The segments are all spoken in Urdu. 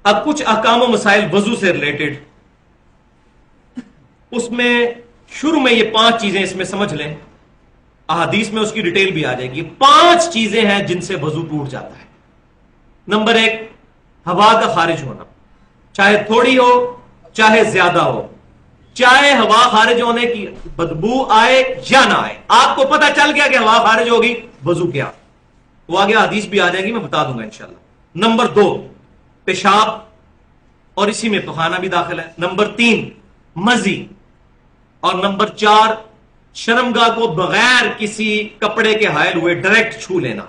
اب کچھ احکام و مسائل وضو سے ریلیٹڈ، اس میں شروع میں یہ 5 چیزیں اس میں سمجھ لیں، احادیث میں اس کی ڈیٹیل بھی آ جائے گی۔ 5 چیزیں ہیں جن سے وضو ٹوٹ جاتا ہے۔ نمبر 1، ہوا کا خارج ہونا، چاہے تھوڑی ہو چاہے زیادہ ہو، چاہے ہوا خارج ہونے کی بدبو آئے یا نہ آئے، آپ کو پتہ چل گیا کہ ہوا خارج ہوگی، وضو کیا، وہ آگے حدیث بھی آ جائے گی، میں بتا دوں گا انشاءاللہ۔ نمبر 2، پیشاب، اور اسی میں پخانہ بھی داخل ہے۔ نمبر 3، مزی، اور نمبر 4، شرمگاہ کو بغیر کسی کپڑے کے حائل ہوئے ڈائریکٹ چھو لینا،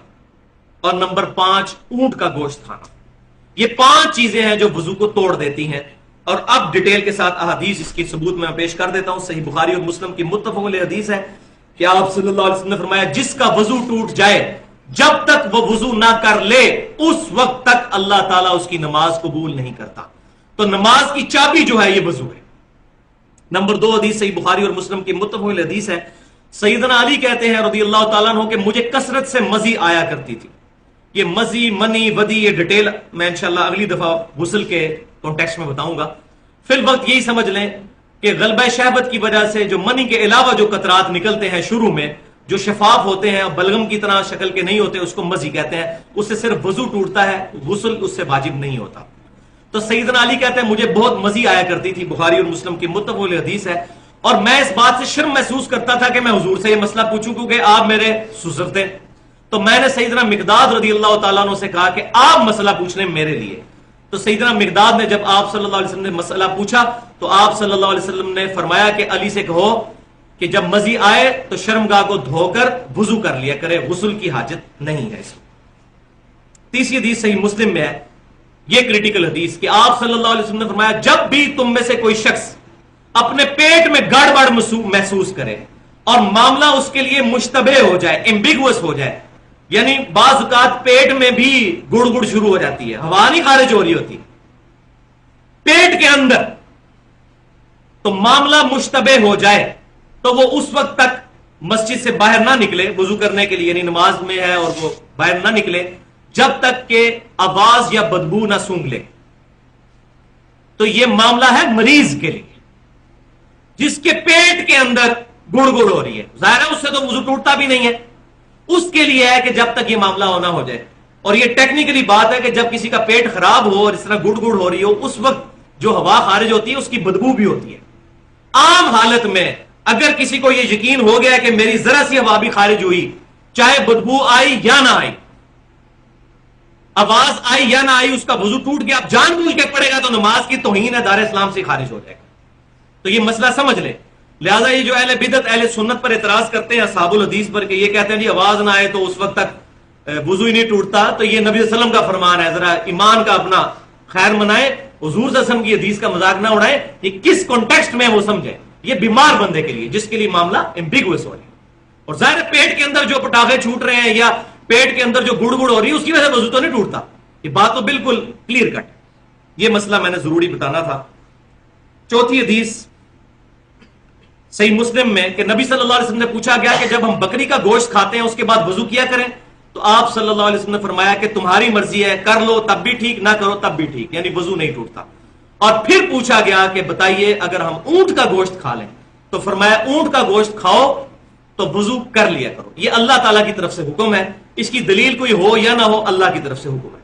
اور نمبر 5، اونٹ کا گوشت کھانا۔ یہ 5 چیزیں ہیں جو وضو کو توڑ دیتی ہیں، اور اب ڈیٹیل کے ساتھ احادیث اس کی ثبوت میں پیش کر دیتا ہوں۔ صحیح بخاری اور مسلم کی متفق علیہ حدیث ہے کہ آپ صلی اللہ علیہ وسلم نے فرمایا، جس کا وضو ٹوٹ جائے جب تک وہ وضو نہ کر لے اس وقت تک اللہ تعالیٰ اس کی نماز قبول نہیں کرتا۔ تو نماز کی چابی جو ہے یہ وضو ہے۔ نمبر 2 حدیث صحیح بخاری اور مسلم کی متفق علیہ حدیث ہے، سیدنا علی کہتے ہیں رضی اللہ تعالیٰ عنہ کہ مجھے کثرت سے مزی آیا کرتی تھی۔ یہ مزی، منی، ودی، یہ ڈیٹیل میں انشاءاللہ اگلی دفعہ غسل کے کانٹیکسٹ میں بتاؤں گا۔ فی الوقت یہی سمجھ لیں کہ غلبہ شہوت کی وجہ سے جو منی کے علاوہ جو قطرات نکلتے ہیں شروع میں، جو شفاف ہوتے ہیں، بلغم کی طرح شکل کے نہیں ہوتے، اس کو مزی کہتے ہیں، اس سے صرف وضو ٹوٹتا ہے، غسل اس سے واجب نہیں ہوتا۔ تو سیدنا علی کہتے ہیں مجھے بہت مزی آیا کرتی تھی، بخاری اور مسلم کی متفق علیہ حدیث ہے، اور میں اس بات سے شرم محسوس کرتا تھا کہ میں حضور سے یہ مسئلہ پوچھوں کیونکہ آپ میرے سسر تھے۔ تو میں نے سیدنا مقداد رضی اللہ تعالیٰ عنہ سے کہا کہ آپ مسئلہ پوچھ لیں میرے لیے۔ تو سیدنا مقداد نے جب آپ صلی اللہ علیہ وسلم نے مسئلہ پوچھا تو آپ صلی اللہ علیہ وسلم نے فرمایا کہ علی سے کہو کہ جب مزی آئے تو شرمگاہ کو دھو کر وضو کر لیا کرے، غسل کی حاجت نہیں ہے اس میں۔ تیسری حدیث صحیح مسلم میں ہے، یہ کریٹیکل حدیث کہ آپ صلی اللہ علیہ وسلم نے فرمایا جب بھی تم میں سے کوئی شخص اپنے پیٹ میں گڑبڑ محسوس کرے اور معاملہ اس کے لیے مشتبہ ہو جائے، ایمبیگوس ہو جائے، یعنی بعض اوقات پیٹ میں بھی گڑ گڑ شروع ہو جاتی ہے، ہوا نہیں خارج ہو رہی ہوتی پیٹ کے اندر، تو معاملہ مشتبہ ہو جائے تو وہ اس وقت تک مسجد سے باہر نہ نکلے وضو کرنے کے لیے، یعنی نماز میں ہے اور وہ باہر نہ نکلے جب تک کہ آواز یا بدبو نہ سونگھ لے۔ تو یہ معاملہ ہے مریض کے لیے جس کے پیٹ کے اندر گڑ گڑ ہو رہی ہے، ظاہر ہے اس سے تو وضو ٹوٹتا بھی نہیں ہے، اس کے لیے ہے کہ جب تک یہ معاملہ ہونا ہو جائے۔ اور یہ ٹیکنیکلی بات ہے کہ جب کسی کا پیٹ خراب ہو اور اس طرح گڑ گڑ ہو رہی ہو، اس وقت جو ہوا خارج ہوتی ہے اس کی بدبو بھی ہوتی ہے۔ عام حالت میں اگر کسی کو یہ یقین ہو گیا کہ میری ذرا سی ہوا بھی خارج ہوئی، چاہے بدبو آئی یا نہ آئی، آواز آئی یا نہ آئی، اس کا وضو ٹوٹ گیا، اب جان بوجھ کے پڑے گا تو نماز کی توہین ہے، دار اسلام سے خارج ہو جائے گا۔ تو یہ مسئلہ سمجھ لیں۔ لہٰذا یہ جو اہل بدعت اہل سنت پر اعتراض کرتے ہیں اصحاب الحدیث پر کہ یہ کہتے ہیں جی آواز نہ آئے تو اس وقت تک وضو ہی نہیں ٹوٹتا، تو یہ نبی صلی اللہ علیہ وسلم کا فرمان ہے، ذرا ایمان کا اپنا خیر منائے، حضور صلی اللہ علیہ وسلم کی حدیث کا مذاق نہ اڑائے، یہ کس کانٹیکسٹ میں وہ سمجھے، یہ بیمار بندے کے لیے جس کے لیے معاملہ ایمبیگوس ہو رہا ہے، اور ظاہر پیٹ کے اندر جو پٹاخے چھوٹ رہے ہیں یا پیٹ کے اندر جو گڑ گڑ ہو رہی ہے اس کی وجہ سے وضو تو نہیں ٹوٹتا، یہ بات تو بالکل کلیئر کٹ۔ یہ مسئلہ میں نے ضروری بتانا تھا۔ چوتھی حدیث صحیح مسلم میں کہ نبی صلی اللہ علیہ وسلم نے پوچھا گیا کہ جب ہم بکری کا گوشت کھاتے ہیں اس کے بعد وضو کیا کریں، تو آپ صلی اللہ علیہ وسلم نے فرمایا کہ تمہاری مرضی ہے، کر لو تب بھی ٹھیک، نہ کرو تب بھی ٹھیک، یعنی وضو نہیں ٹوٹتا۔ اور پھر پوچھا گیا کہ بتائیے اگر ہم اونٹ کا گوشت کھا لیں، تو فرمایا اونٹ کا گوشت کھاؤ تو وضو کر لیا کرو، یہ اللہ تعالیٰ کی طرف سے حکم ہے، اس کی دلیل کوئی ہو یا نہ ہو اللہ کی طرف سے حکم ہے۔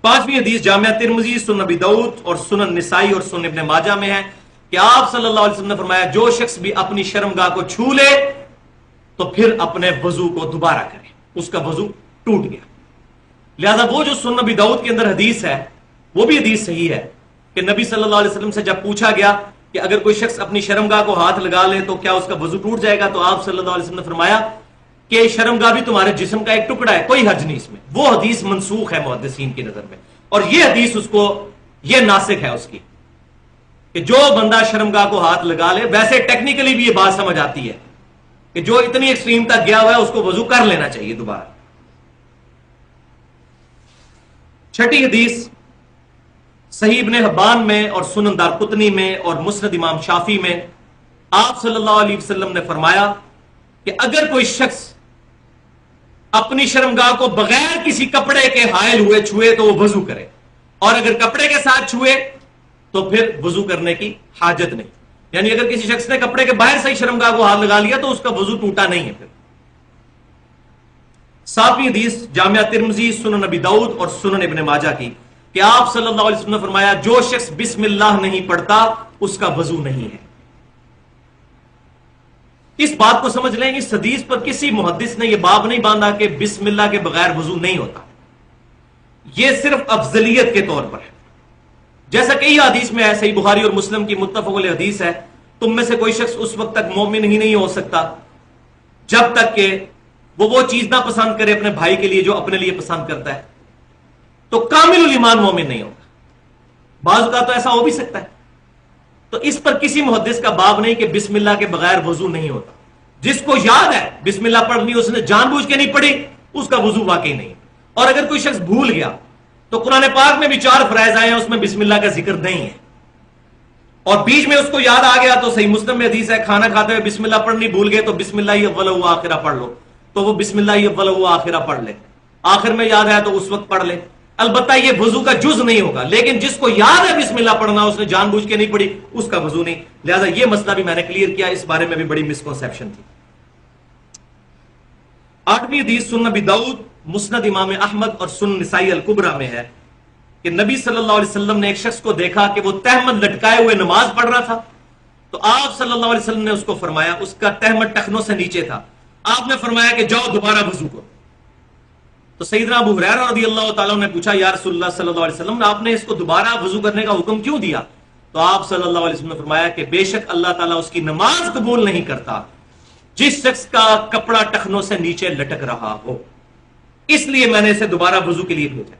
پانچویں حدیث جامعہ ترمذی، سنن ابی داؤد اور سنن نسائی اور سنن ابن ماجہ میں ہے کہ آپ صلی اللہ علیہ وسلم نے فرمایا جو شخص بھی اپنی شرمگاہ کو چھو لے تو پھر اپنے وضو کو دوبارہ کرے، اس کا وضو ٹوٹ گیا۔ لہذا وہ جو سنن ابی داؤد کے اندر حدیث ہے وہ بھی حدیث صحیح ہے کہ نبی صلی اللہ علیہ وسلم سے جب پوچھا گیا کہ اگر کوئی شخص اپنی شرمگاہ کو ہاتھ لگا لے تو کیا اس کا وضو ٹوٹ جائے گا، تو آپ صلی اللہ علیہ وسلم نے فرمایا کہ شرمگاہ بھی تمہارے جسم کا ایک ٹکڑا ہے، کوئی حرج نہیں اس میں۔ وہ حدیث منسوخ ہے محدثین کی نظر میں، اور یہ حدیث اس کو یہ ناسخ ہے اس کی کہ جو بندہ شرمگاہ کو ہاتھ لگا لے، ویسے ٹیکنیکلی بھی یہ بات سمجھ آتی ہے کہ جو اتنی ایکسٹریم تک گیا ہوا ہے اس کو وضو کر لینا چاہیے دوبارہ۔ چھٹی حدیث صحیح ابن حبان میں اور سنن دارقطنی میں اور مسند امام شافعی میں آپ صلی اللہ علیہ وسلم نے فرمایا کہ اگر کوئی شخص اپنی شرمگاہ کو بغیر کسی کپڑے کے حائل ہوئے چھوئے تو وہ وضو کرے، اور اگر کپڑے کے ساتھ چھوئے تو پھر وضو کرنے کی حاجت نہیں. یعنی اگر کسی شخص نے کپڑے کے باہر سے ہی شرمگاہ کو ہاتھ لگا لیا تو اس کا وضو ٹوٹا نہیں ہے. پھر 7ویں حدیث جامعہ ترمذی، سنن نبی داؤد اور سنن ابن ماجہ کی، کہ آپ صلی اللہ علیہ وسلم نے فرمایا جو شخص بسم اللہ نہیں پڑھتا اس کا وضو نہیں ہے. اس بات کو سمجھ لیں، اس حدیث پر کسی محدث نے یہ باب نہیں باندھا کہ بسم اللہ کے بغیر وضو نہیں ہوتا، یہ صرف افضلیت کے طور پر ہے. جیسا کہ یہ حدیث میں ہے، صحیح بخاری اور مسلم کی متفق علیہ حدیث ہے، تم میں سے کوئی شخص اس وقت تک مومن ہی نہیں ہو سکتا جب تک کہ وہ چیز نہ پسند کرے اپنے بھائی کے لیے جو اپنے لیے پسند کرتا ہے. تو کامل الایمان مومن نہیں ہوگا. بعض اوقات تو ایسا ہو بھی سکتا ہے. تو اس پر کسی محدث کا باب نہیں کہ بسم اللہ کے بغیر وضو نہیں ہوتا. جس کو یاد ہے بسم اللہ پڑھنی، اس نے جان بوجھ کے نہیں پڑھی، اس کا وضو واقعی نہیں. اور اگر کوئی شخص بھول گیا تو قرآن پاک میں بھی 4 فرائض آئے ہیں، اس میں بسم اللہ کا ذکر نہیں ہے، اور بیچ میں اس کو یاد آ گیا تو صحیح مسلم میں حدیث ہے کھانا کھاتے ہوئے بسم اللہ پڑھنی بھول گئے تو بسم اللہ اول و آخرہ پڑھ لو، تو وہ بسم اللہ اول و آخرہ پڑھ لے. آخر میں یاد ہے تو اس وقت پڑھ لے. البتہ یہ وضو کا جز نہیں ہوگا، لیکن جس کو یاد ہے بسم اللہ پڑھنا اس نے جان بوجھ کے نہیں پڑھی، اس کا وضو نہیں. لہذا یہ مسئلہ بھی میں نے کلیئر کیا، اس بارے میں بھی بڑی مسکنسیپشن تھی. 8ویں حدیث سنن نبی داؤد، مسند امام احمد اور سنن نسائی الکبریٰ میں ہے کہ نبی صلی اللہ علیہ وسلم نے ایک شخص کو دیکھا کہ وہ تہمد لٹکائے ہوئے نماز پڑھ رہا تھا. تو آپ صلی اللہ علیہ وسلم نے اس کو فرمایا، اس کا تہمد ٹخنوں سے نیچے تھا، آپ نے فرمایا کہ جاؤ دوبارہ وضو کرو. تو سیدنا ابو ہریرہ رضی اللہ تعالیٰ نے پوچھا یا رسول اللہ صلی اللہ علیہ وسلم، آپ نے اس کو دوبارہ وضو کرنے کا حکم کیوں دیا؟ تو آپ صلی اللہ علیہ وسلم نے فرمایا کہ بے شک اللہ تعالیٰ اس کی نماز قبول نہیں کرتا جس شخص کا کپڑا ٹخنوں سے نیچے لٹک رہا ہو، اس لیے میں نے اسے دوبارہ وضو کے لیے بھیجا.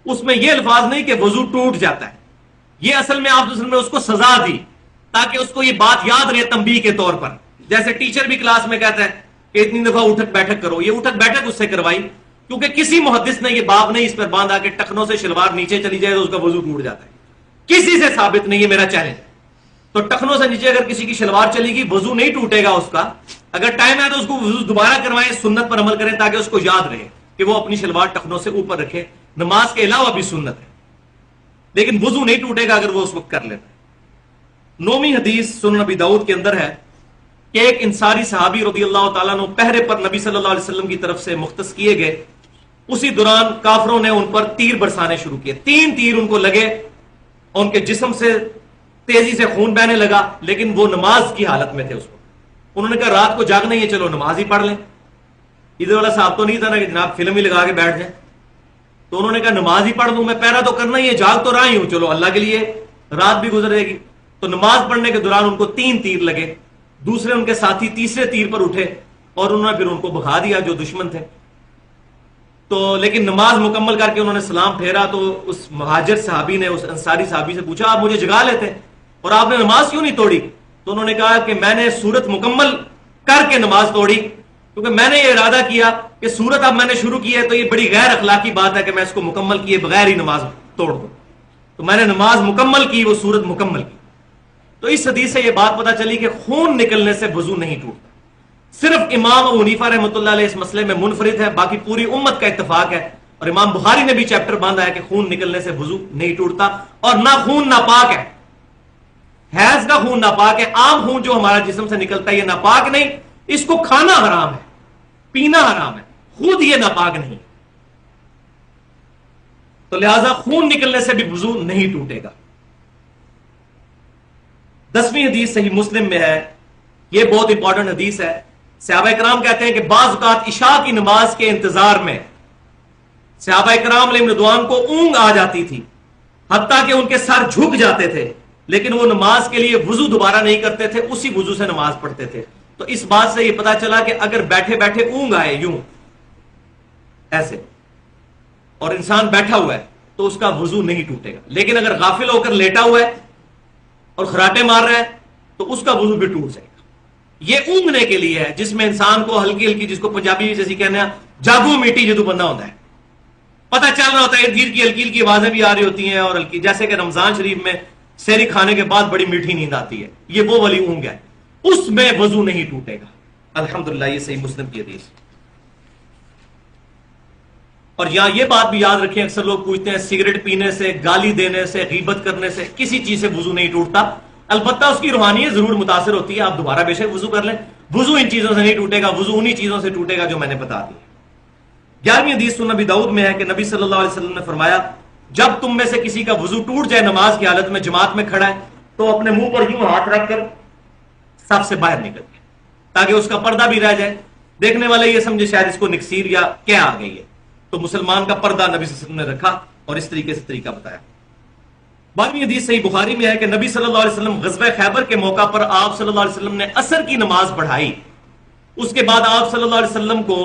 اس میں یہ الفاظ نہیں کہ وضو ٹوٹ جاتا ہے، یہ اصل میں آپ نے اس کو سزا دی تاکہ اس کو یہ بات یاد رہے تنبیہ کے طور پر. جیسے ٹیچر بھی کلاس میں کہتا ہے کہ اتنی دفعہ اٹھک بیٹھک کرو، یہ اٹھک بیٹھک اس سے کروائی کیونکہ کسی محدث نے یہ باب نہیں اس پر باندھا کہ ٹخنوں سے شلوار نیچے چلی جائے تو اس کا وضو ٹوٹ جاتا ہے. کسی سے ثابت نہیں، یہ میرا چیلنج ہے. تو ٹخنوں سے نیچے اگر کسی کی شلوار چلی گی وضو نہیں ٹوٹے گا اس کا. اگر ٹائم ہے تو اس کو وضو دوبارہ کروائیں، سنت پر عمل کریں تاکہ اس کو یاد رہے کہ وہ اپنی شلوار ٹخنوں سے اوپر رکھے. نماز کے علاوہ بھی سنت ہے، لیکن وضو نہیں ٹوٹے گا اگر وہ اس وقت کر لیتا ہے. 9ویں حدیث سنن نبی داؤد کے اندر ہے کہ ایک انصاری صحابی رضی اللہ تعالیٰ عنہ پہرے پر نبی صلی اللہ علیہ وسلم کی طرف سے مختص کیے گئے. اسی دوران کافروں نے ان پر تیر برسانے شروع کیے. 3 تیر ان کو لگے، ان کے جسم سے تیزی سے خون بہنے لگا، لیکن وہ نماز کی حالت میں تھے. اس کو انہوں نے کہا رات کو جاگنا ہی ہے، چلو نماز ہی پڑھ لیں. ادھر والا صاحب تو نہیں تھا نا کہ جناب فلم ہی لگا کے بیٹھ جائیں. تو انہوں نے کہا نماز ہی پڑھ لوں، میں پہرا تو کرنا ہی ہے، جاگ تو رہا ہی ہوں، چلو اللہ کے لیے رات بھی گزر جائے گی. تو نماز پڑھنے کے دوران ان کو 3 تیر لگے. دوسرے ان کے ساتھی تیسرے تیر پر اٹھے اور انہوں نے پھر ان کو بھگا دیا جو دشمن تھے. تو لیکن نماز مکمل کر کے انہوں نے سلام پھیرا تو اس مہاجر صحابی نے اس انصاری صحابی سے پوچھا آپ مجھے جگا لیتے اور آپ نے نماز کیوں نہیں توڑی؟ تو انہوں نے کہا کہ میں نے سورت مکمل کر کے نماز توڑی، کیونکہ میں نے یہ ارادہ کیا کہ سورت اب میں نے شروع کی ہے تو یہ بڑی غیر اخلاقی بات ہے کہ میں اس کو مکمل کیے بغیر ہی نماز توڑ دوں. تو میں نے نماز مکمل کی، وہ سورت مکمل کی. تو اس حدیث سے یہ بات پتہ چلی کہ خون نکلنے سے وضو نہیں ٹوٹتا. صرف امام ابو حنیفہ رحمۃ اللہ علیہ اس مسئلے میں منفرد ہے، باقی پوری امت کا اتفاق ہے. اور امام بخاری نے بھی چیپٹر باندھا ہے کہ خون نکلنے سے وضو نہیں ٹوٹتا، اور نہ خون ناپاک ہے. حیض کا خون ناپاک ہے، عام خون جو ہمارا جسم سے نکلتا ہے یہ ناپاک نہیں، اس کو کھانا حرام ہے، پینا حرام ہے، خود یہ ناپاک نہیں. تو لہذا خون نکلنے سے بھی وضو نہیں ٹوٹے گا. 10ویں حدیث صحیح مسلم میں ہے، یہ بہت امپورٹنٹ حدیث ہے. صحابہ کرام کہتے ہیں کہ بعض اوقات عشاء کی نماز کے انتظار میں صحابہ کرام علیہ رضوان کو اونگ آ جاتی تھی، حتیٰ کہ ان کے سر جھک جاتے تھے، لیکن وہ نماز کے لیے وضو دوبارہ نہیں کرتے تھے، اسی وضو سے نماز پڑھتے تھے. تو اس بات سے یہ پتا چلا کہ اگر بیٹھے بیٹھے اونگ آئے یوں ایسے اور انسان بیٹھا ہوا ہے تو اس کا وضو نہیں ٹوٹے گا، لیکن اگر غافل ہو کر لیٹا ہوا ہے اور خراٹے مار رہا ہے تو اس کا وضو بھی ٹوٹ جائے گا. یہ اونگنے کے لیے ہے جس میں انسان کو ہلکی ہلکی، جس کو پنجابی جیسی کہنے ہیں جاگو میٹی جدو بندہ ہوتا ہے، پتہ چل رہا ہوتا ہے ارد گرد کی ہلکی ہلکی آوازیں بھی آ رہی ہوتی ہیں، اور ہلکی جیسے کہ رمضان شریف میں سحری کھانے کے بعد بڑی میٹھی نیند آتی ہے، یہ وہ والی اونگ ہے، اس میں وضو نہیں ٹوٹے گا. الحمدللہ یہ صحیح مسلم کی حدیث. اور یہاں یہ بات بھی یاد رکھیں، اکثر لوگ پوچھتے ہیں سگریٹ پینے سے، گالی دینے سے، غیبت کرنے سے کسی چیز سے وضو نہیں ٹوٹتا، البتہ اس کی روحانیت ضرور متاثر ہوتی ہے، آپ دوبارہ بے شک وضو کر لیں، وضو ان چیزوں سے نہیں ٹوٹے گا، وضو انہی چیزوں سے ٹوٹے گا جو میں نے بتا دی۔ 11ویں حدیث سنن نبی داؤد میں ہے کہ نبی صلی اللہ علیہ وسلم نے فرمایا جب تم میں سے کسی کا وضو ٹوٹ جائے نماز کی حالت میں، جماعت میں کھڑا ہے، تو اپنے منہ پر یوں ہاتھ رکھ کر صف سے باہر نکل گئے تاکہ اس کا پردہ بھی رہ جائے، دیکھنے والے یہ سمجھے شاید اس کو نکسیر یا کیا آ گئی ہے، تو مسلمان کا پردہ نبی صلی اللہ علیہ وسلم نے رکھا اور اس طریقے سے طریقہ بتایا۔ 12ویں حدیث صحیح بخاری میں ہے کہ نبی صلی اللہ علیہ وسلم غزوہ خیبر کے موقع پر آپ صلی اللہ علیہ وسلم نے عصر کی نماز پڑھائی، اس کے بعد آپ صلی اللہ علیہ وسلم کو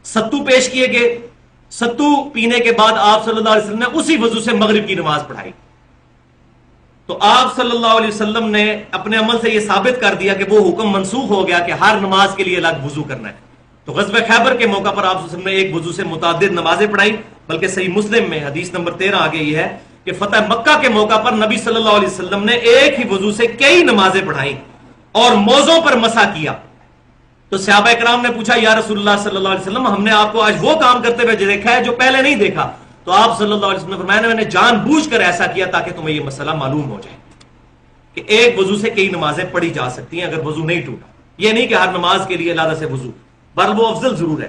ستو پیش کیے گئے، ستو پینے کے بعد آپ صلی اللہ علیہ وسلم نے اسی وضو سے مغرب کی نماز پڑھائی۔ تو آپ صلی اللہ علیہ وسلم نے اپنے عمل سے یہ ثابت کر دیا کہ وہ حکم منسوخ ہو گیا کہ ہر نماز کے لیے الگ وضو کرنا ہے۔ تو غزوہ خیبر کے موقع پر آپ صلی اللہ علیہ وسلم نے ایک وضو سے متعدد نمازیں پڑھائی، بلکہ صحیح مسلم میں حدیث نمبر 13 آگے یہ ہے کہ فتح مکہ کے موقع پر نبی صلی اللہ علیہ وسلم نے ایک ہی وضو سے کئی نمازیں پڑھائیں اور موزوں پر مسح کیا۔ تو صحابہ کرام نے پوچھا یا رسول اللہ صلی اللہ علیہ وسلم، ہم نے آپ کو آج وہ کام کرتے ہوئے دیکھا ہے جو پہلے نہیں دیکھا۔ تو آپ صلی اللہ علیہ وسلم نے فرمایا میں نے جان بوجھ کر ایسا کیا تاکہ تمہیں یہ مسئلہ معلوم ہو جائے کہ ایک وضو سے کئی نمازیں پڑھی جا سکتی ہیں اگر وضو نہیں ٹوٹا، یہ نہیں کہ ہر نماز کے لیے علیحدہ سے وضو، بل وہ افضل ضرور ہے۔